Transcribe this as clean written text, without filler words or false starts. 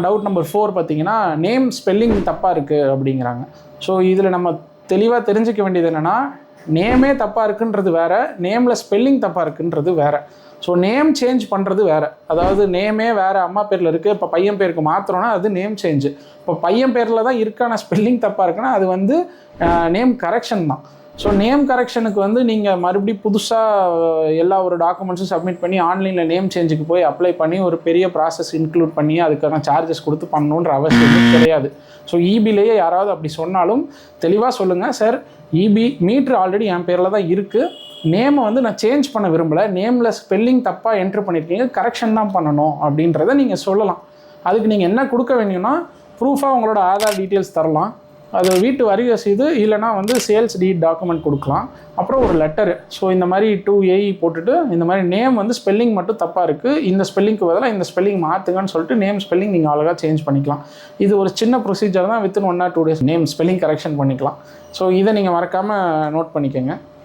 Doubt number 4 பார்த்தீங்கன்னா, name spelling தப்பாக இருக்குது அப்படிங்கிறாங்க. ஸோ இதில் நம்ம தெளிவாக தெரிஞ்சுக்க வேண்டியது என்னென்னா, நேமே தப்பாக இருக்குன்றது வேறு, நேமில் ஸ்பெல்லிங் தப்பாக இருக்குன்றது வேறு. ஸோ நேம் சேஞ்ச் பண்ணுறது வேறு. அதாவது நேமே வேறு அம்மா பேரில் இருக்குது, இப்போ பையன் பேருக்கு மாற்றுறோன்னா அது நேம் சேஞ்சு. இப்போ பையன் பேரில் தான் இருக்கான ஸ்பெல்லிங் தப்பாக இருக்குன்னா அது வந்து நேம் கரெக்ஷன் தான். ஸோ நேம் கரெக்ஷனுக்கு வந்து நீங்கள் மறுபடியும் புதுசாக எல்லா ஒரு டாக்குமெண்ட்ஸும் சப்மிட் பண்ணி ஆன்லைனில் நேம் சேஞ்சுக்கு போய் அப்ளை பண்ணி ஒரு பெரிய ப்ராசஸ் இன்க்ளூட் பண்ணி அதுக்கான சார்ஜஸ் கொடுத்து பண்ணணுன்ற அவசியம் கிடையாது. ஸோ இபிலேயே யாராவது அப்படி சொன்னாலும் தெளிவாக சொல்லுங்கள், சார் இபி மீட்ரு ஆல்ரெடி என் பேரில் தான் இருக்குது, நேமை வந்து நான் சேஞ்ச் பண்ண விரும்பலை, நேமில் ஸ்பெல்லிங் தப்பாக என்ட்ரு பண்ணியிருக்கீங்க, கரெக்ஷன் தான் பண்ணணும் அப்படின்றத நீங்கள் சொல்லலாம். அதுக்கு நீங்கள் என்ன கொடுக்க வேணும்னா, ப்ரூஃபாக உங்களோட ஆதார் டீட்டெயில்ஸ் தரலாம், அது வீட்டு வரி ரசீது, இல்லைனா வந்து சேல்ஸ் டீட் டாக்குமெண்ட் கொடுக்கலாம், அப்புறம் ஒரு லெட்டரு. ஸோ இந்த மாதிரி 2AE போட்டுட்டு இந்த மாதிரி நேம் வந்து ஸ்பெல்லிங் மட்டும் தப்பாக இருக்குது, இந்த ஸ்பெல்லிங்க்கு பதிலாக இந்த ஸ்பெல்லிங் மாற்றுங்கன்னு சொல்லிட்டு நேம் ஸ்பெல்லிங் நீங்கள் அழகாக சேஞ்ச் பண்ணிக்கலாம். இது ஒரு சின்ன ப்ரொசீஜர் தான், within 1 or 2 days name spelling correction பண்ணிக்கலாம். ஸோ இதை நீங்கள் மறக்காமல் நோட் பண்ணிக்கோங்க.